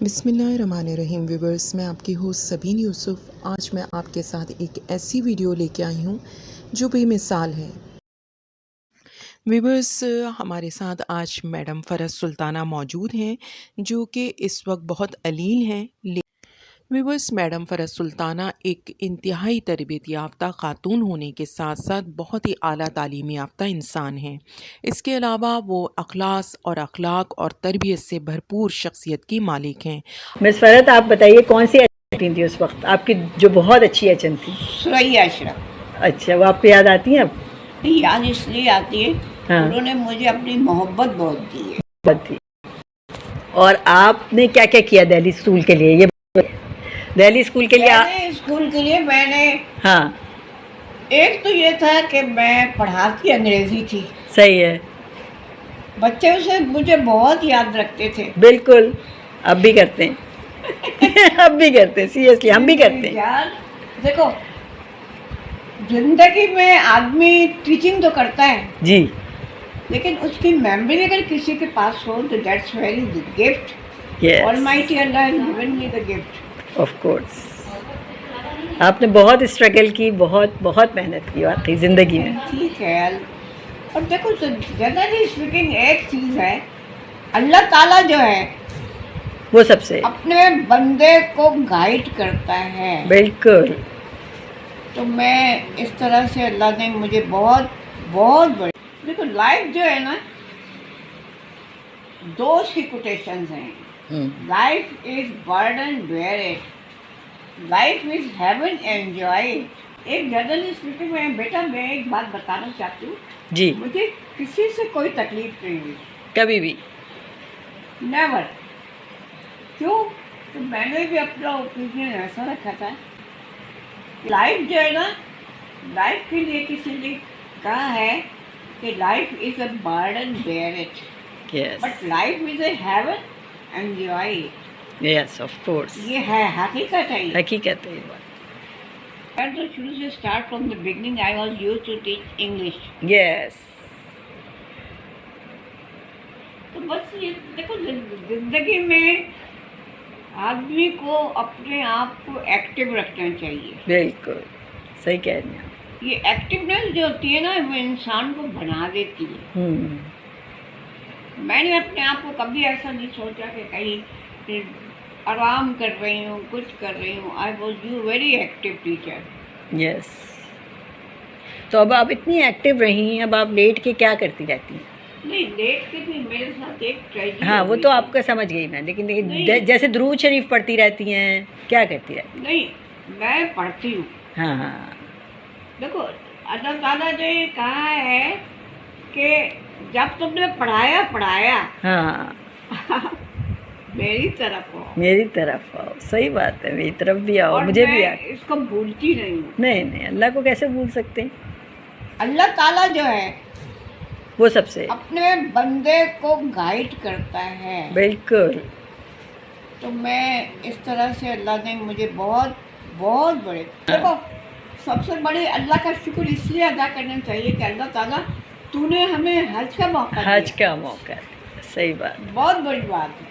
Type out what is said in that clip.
بسم اللہ الرحمن الرحیم ویورز، میں آپ کی ہوسٹ سبین یوسف۔ آج میں آپ کے ساتھ ایک ایسی ویڈیو لے کے آئی ہوں جو بے مثال ہے۔ ویورز، ہمارے ساتھ آج میڈم فرح سلطانہ موجود ہیں جو کہ اس وقت بہت علیل ہیں۔ ویورز، میڈم فرح سلطانہ ایک انتہائی تربیت یافتہ خاتون ہونے کے ساتھ ساتھ بہت ہی اعلیٰ تعلیم یافتہ انسان ہیں۔ اس کے علاوہ وہ اخلاق اور تربیت سے بھرپور شخصیت کی مالک ہیں۔ مس فرحت، آپ بتائیے کون سی ایچ تھی اس وقت آپ کی جو بہت اچھی ایچ تھی؟ سریا اشرف۔ اچھا، وہ آپ کو یاد آتی ہیں اب؟ یاد اس لیے آتی ہے، ہاں، انہوں نے مجھے اپنی محبت بہت دی ہے۔ بہت تھی۔ اور آپ نے کیا کیا کیا دہلی اسکول کے لیے؟ یہ دہلی اسکول کے لیے پہلے اسکول کے لیے میں نے ہاں، ایک تو یہ تھا کہ میں پڑھاتی انگریزی تھی، صحیح ہے، بچے اسے مجھے بہت یاد رکھتے تھے۔ بالکل، اب بھی کرتے ہیں اب بھی کرتے ہیں، سیریسلی ہم بھی کرتے ہیں۔ یار دیکھو، زندگی میں آدمی ٹیچنگ تو کرتا ہے جی، لیکن اس کی میموری اگر کسی کے پاس ہو تو that's very gift. Yes, Almighty Allah has given me the gift۔ Of course آپ نے بہت اسٹرگل کی، بہت محنت کی واقعی زندگی میں۔ ٹھیک ہے، اور دیکھو جنرلی اسپیکنگ ایک چیز ہے، اللہ تعالیٰ جو ہے وہ سب سے اپنے بندے کو گائیڈ کرتا ہے۔ بالکل، تو میں اس طرح سے اللہ نے مجھے بہت بڑی، دیکھو لائف جو ہے نا، دو سی کوٹیشنز ہیں۔ Life is burden bear it, life is heaven enjoy it. ایک جنرلی اسپیکنگ میں بیٹا میں ایک بات بتانا چاہتی ہوں، جی، مجھے کسی سے کوئی تکلیف نہیں ہوئی، کبھی بھی نیور۔ کیوں کہ میں نے بھی اپنا اوپینین ایسا رکھا تھا، لائف جو ہے نا، لائف کے لیے کسی نے کہا ہے کہ life is a burden bear it, yes, but life is a heaven enjoy it. Yes, of course, یہ ہے حقیقت ہے۔ حقیقت ہے یہ بات۔ میں تو شروع سے start from the beginning I was use to teach English. Yes, تو بس یہ دیکھو، زندگی میں آدمی کو اپنے آپ کو ایکٹیو رکھنا چاہیے۔ بالکل صحیح کہہ رہی ہیں آپ۔ یہ ایکٹیونیس جو ہوتی ہے نا، وہ انسان کو بنا دیتی ہے۔ میں نے اپنے آپ کو کبھی ایسا نہیں سوچا کہ کہیں آرام کر رہی ہوں، کچھ کر رہی ہوں۔ I was you very active teacher. Yes, تو اب آپ اتنی ایکٹیو رہی ہیں، اب آپ لیٹ کے کیا کرتی رہتی ہیں؟ نہیں، لیٹ کے بھی میرے ساتھ ایک ٹریجڈی ہاں، وہ ہوئی تو تھی۔ آپ کا سمجھ گئی میں، لیکن نہیں۔ جیسے درود شریف پڑھتی رہتی ہیں، کیا کرتی رہتی نہیں، میں پڑھتی ہوں۔ ہیں؟ ہاں ہاں، دیکھو، اللہ تعالیٰ نے یہ کہا ہے کہ جب تم نے پڑھایا ہاں، میری طرف ہو، میری طرف آؤ، صحیح بات ہے، میری طرف بھی آؤ، اور مجھے میں بھی آؤ۔ اس کو بھولتی نہیں ہوں۔ نہیں، اللہ کو کیسے بھول سکتے ہیں؟ اللہ تعالیٰ جو ہے وہ سب سے اپنے بندے کو گائیڈ کرتا ہے۔ بالکل، تو میں اس طرح سے اللہ نے مجھے بہت بڑے، دیکھو سب سے بڑے اللہ کا شکر اس لیے ادا کرنا چاہیے کہ اللہ تعالیٰ تو نے ہمیں حج کا موقع دیا۔ حج کا موقع ہے، صحیح بات، بہت بڑی بات ہے۔